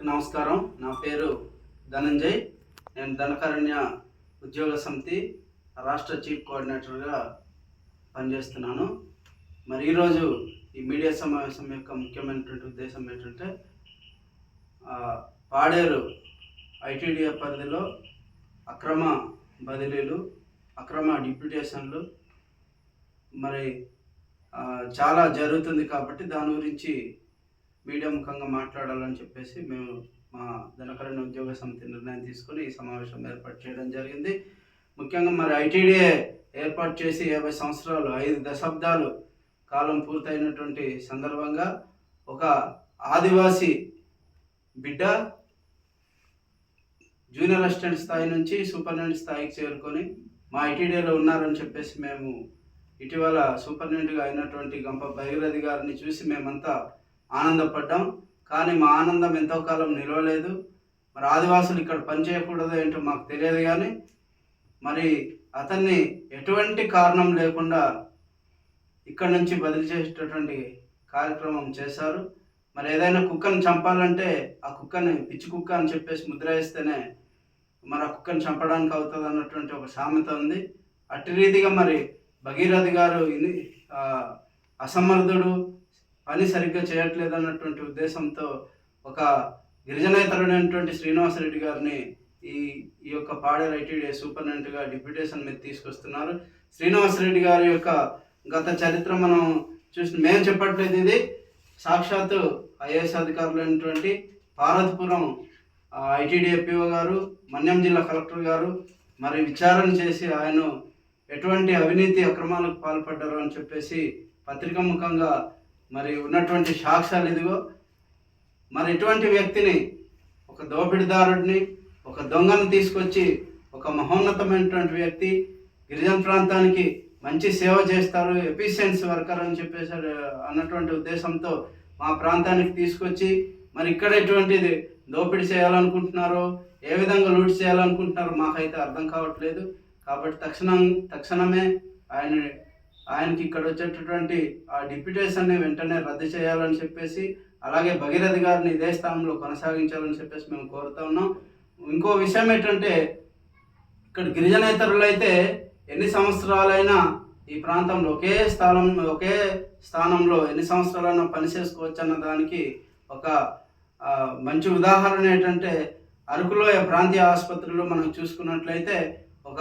నమస్కారం. నా పేరు ధనంజయ్. నేను ధనకారణ్య ఉద్యోగ సమితి రాష్ట్ర చీఫ్ కోఆర్డినేటర్గా పనిచేస్తున్నాను. మరి ఈరోజు ఈ మీడియా సమావేశం యొక్క ముఖ్యమైనటువంటి ఉద్దేశం ఏంటంటే, పాడేరు ఐటీడీఏ పరిధిలో అక్రమ బదిలీలు, అక్రమ డిప్యూటేషన్లు మరి చాలా జరుగుతుంది కాబట్టి దాని గురించి మీడియా ముఖంగా మాట్లాడాలని చెప్పేసి మేము మా ధనకారణ్య ఉద్యోగ సమితి నిర్ణయం తీసుకొని ఈ సమావేశం ఏర్పాటు చేయడం జరిగింది. ముఖ్యంగా మరి ఐటీడీఏ ఏర్పాటు చేసి 50 సంవత్సరాలు 5 దశాబ్దాలు కాలం పూర్తయినటువంటి సందర్భంగా ఒక ఆదివాసీ బిడ్డ జూనియర్ అసిస్టెంట్ స్థాయి నుంచి సూపరింటెండెంట్ స్థాయికి చేరుకొని మా ఐటీడీఏలో ఉన్నారని చెప్పేసి మేము ఇటీవల సూపరింటెండెంట్గా అయినటువంటి గంప భగీరథి గారిని చూసి మేమంతా ఆనందపడ్డాం. కానీ మా ఆనందం ఎంతో కాలం నిలవలేదు. మరి ఆదివాసులు ఇక్కడ పనిచేయకూడదు ఏంటో మాకు తెలియదు, కానీ మరి అతన్ని ఎటువంటి కారణం లేకుండా ఇక్కడ నుంచి బదిలీ చేసేటటువంటి కార్యక్రమం చేశారు. మరి ఏదైనా కుక్కను చంపాలంటే ఆ కుక్కని పిచ్చి కుక్క అని చెప్పేసి ముద్ర వేస్తేనే మరి ఆ కుక్కను చంపడానికి అవుతుంది అన్నటువంటి ఒక సామెత ఉంది. అట్టి రీతిగా మరి భగీరథి గారు అసమర్థుడు, పని సరిగ్గా చేయట్లేదు అన్నటువంటి ఉద్దేశంతో ఒక గిరిజనేతరుడైనటువంటి శ్రీనివాసరెడ్డి గారిని ఈ యొక్క పాడేరు ఐటీడీఏ సూపరింటెండెంట్గా డిప్యూటేషన్ మీద తీసుకొస్తున్నారు. శ్రీనివాసరెడ్డి గారి యొక్క గత చరిత్ర మనం చూసి మేము చెప్పట్లేదు, ఇది సాక్షాత్తు ఐఏఎస్ అధికారులైనటువంటి పార్వతీపురం ఐటీడీఏ పిఓ గారు, మన్యం జిల్లా కలెక్టర్ గారు మరి విచారణ చేసి ఆయన ఎటువంటి అవినీతి అక్రమాలకు పాల్పడ్డారు అని చెప్పేసి పత్రికా ముఖంగా మరి ఉన్నటువంటి సాక్ష్యాలు ఇదిగో. మరి ఇటువంటి వ్యక్తిని, ఒక దోపిడిదారుడిని, ఒక దొంగను తీసుకొచ్చి ఒక మహోన్నతమైనటువంటి వ్యక్తి గిరిజన ప్రాంతానికి మంచి సేవ చేస్తారు, ఎఫిషియన్సీ వర్కర్ అని చెప్పేసి అన్నటువంటి ఉద్దేశంతో మా ప్రాంతానికి తీసుకొచ్చి మరి ఇక్కడ ఎటువంటిది దోపిడీ చేయాలనుకుంటున్నారో, ఏ విధంగా లూట్ చేయాలనుకుంటున్నారో మాకైతే అర్థం కావట్లేదు. కాబట్టి తక్షణమే ఆయనకి ఇక్కడ వచ్చేటటువంటి ఆ డిప్యూటేషన్ని వెంటనే రద్దు చేయాలని చెప్పేసి, అలాగే భగీరథి గారిని ఇదే స్థానంలో కొనసాగించాలని చెప్పేసి మేము కోరుతా ఉన్నాం. ఇంకో విషయం ఏంటంటే, ఇక్కడ గిరిజనేతరులు అయితే ఎన్ని సంవత్సరాలైనా ఈ ప్రాంతంలో ఒకే స్థానంలో ఎన్ని సంవత్సరాలైనా పని చేసుకోవచ్చు అన్న దానికి ఒక మంచి ఉదాహరణ ఏంటంటే, అరకులోయ ప్రాంతీయ ఆసుపత్రిలో మనం చూసుకున్నట్లయితే ఒక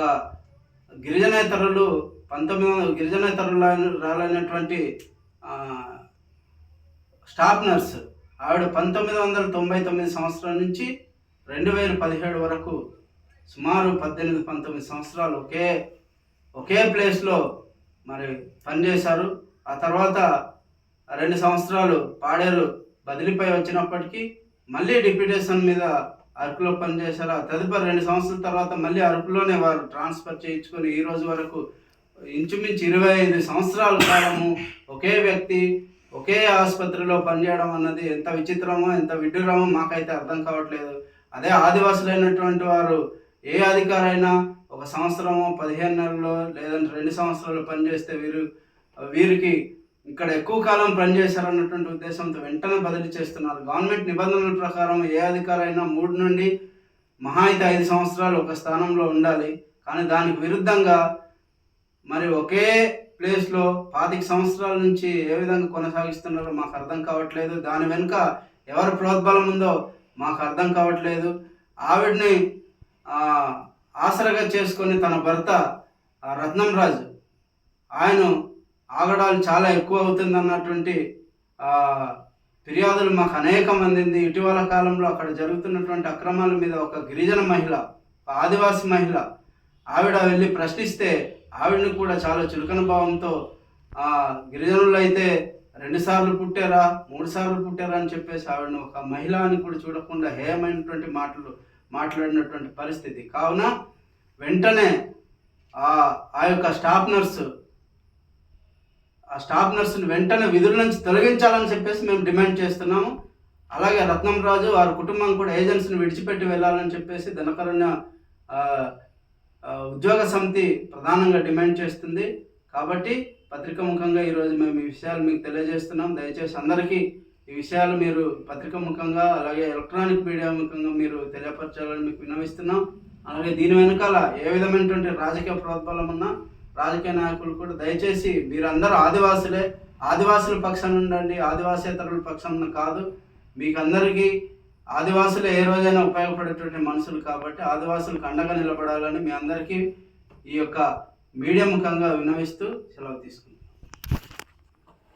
గిరిజనేతరులు గిరిజనేతరులైనటువంటి స్టాఫ్ నర్స్ ఆవిడ 1999 సంవత్సరం నుంచి 2017 వరకు సుమారు 18-19 సంవత్సరాలు ఒకే ప్లేస్లో మరి పనిచేశారు. ఆ తర్వాత 2 సంవత్సరాలు పాడేరు బదిలీపై వచ్చినప్పటికీ మళ్ళీ డిప్యూటేషన్ మీద అరకులో పనిచేశారు. ఆ తదుపరి 2 సంవత్సరాల తర్వాత మళ్ళీ అరకులోనే వారు ట్రాన్స్ఫర్ చేయించుకొని ఈ రోజు వరకు ఇంచుమించు 25 సంవత్సరాల కాలము ఒకే వ్యక్తి ఒకే ఆసుపత్రిలో పనిచేయడం అన్నది ఎంత విచిత్రమో, ఎంత విడ్డూరమో మాకైతే అర్థం కావట్లేదు. అదే ఆదివాసులైనటువంటి వారు ఏ అధికారైనా 1 సంవత్సరమో 15 నెలల్లో లేదంటే 2 సంవత్సరాలు పనిచేస్తే వీరికి ఇక్కడ ఎక్కువ కాలం పనిచేశారన్నటువంటి ఉద్దేశంతో వెంటనే బదిలీ చేస్తున్నారు. గవర్నమెంట్ నిబంధనల ప్రకారం ఏ అధికారైనా 3 నుండి మహా అయితే 5 సంవత్సరాలు ఒక స్థానంలో ఉండాలి. కానీ దానికి విరుద్ధంగా మరి ఒకే ప్లేస్లో 25 సంవత్సరాల నుంచి ఏ విధంగా కొనసాగిస్తున్నారో మాకు అర్థం కావట్లేదు. దాని వెనుక ఎవరి ప్రోద్బలం ఉందో మాకు అర్థం కావట్లేదు. ఆవిడ్ని ఆసరగా చేసుకొని తన భర్త రత్నం రాజు ఆయన ఆగడాలు చాలా ఎక్కువ అవుతుంది అన్నటువంటి ఫిర్యాదులు మాకు అనేకం అందింది. ఇటీవల కాలంలో అక్కడ జరుగుతున్నటువంటి అక్రమాల మీద ఒక గిరిజన మహిళ, ఆదివాసి మహిళ ఆవిడ వెళ్ళి ప్రశ్నిస్తే ఆవిడని కూడా చాలా చులకన భావంతో గిరిజనులు అయితే 2 సార్లు పుట్టారా 3 సార్లు పుట్టారా అని చెప్పేసి ఆవిడని ఒక మహిళ అని కూడా చూడకుండా హేయమైనటువంటి మాటలు మాట్లాడినటువంటి పరిస్థితి. కావున వెంటనే ఆ యొక్క స్టాఫ్ నర్సుని వెంటనే విధుల నుంచి తొలగించాలని చెప్పేసి మేము డిమాండ్ చేస్తున్నాము. అలాగే రత్నం రాజు వారి కుటుంబం కూడా ఏజెన్సీని విడిచిపెట్టి వెళ్ళాలని చెప్పేసి ధనకారణ్య ఉద్యోగ సమితి ప్రధానంగా డిమాండ్ చేస్తుంది. కాబట్టి పత్రికా ముఖంగా ఈరోజు మేము ఈ విషయాలు మీకు తెలియజేస్తున్నాం. దయచేసి అందరికీ ఈ విషయాలు మీరు పత్రికా ముఖంగా అలాగే ఎలక్ట్రానిక్ మీడియా ముఖంగా మీరు తెలియపరచాలని మీకు విన్నవిస్తున్నాం. అలాగే దీని వెనకాల ఏ విధమైనటువంటి రాజకీయ ప్రోద్బలం ఉన్నా రాజకీయ నాయకులు కూడా దయచేసి మీరందరూ ఆదివాసులే, ఆదివాసుల పక్షాన ఉండండి, ఆదివాసేతరుల పక్షాన కాదు. మీకందరికీ ఆదివాసులు ఏ రోజైనా ఉపయోగపడేటువంటి మనుషులు కాబట్టి ఆదివాసులకు అండగా నిలబడాలని మీ అందరికీ ఈ యొక్క మీడియా ముఖంగా విన్నవిస్తూ సెలవు తీసుకుంటాం.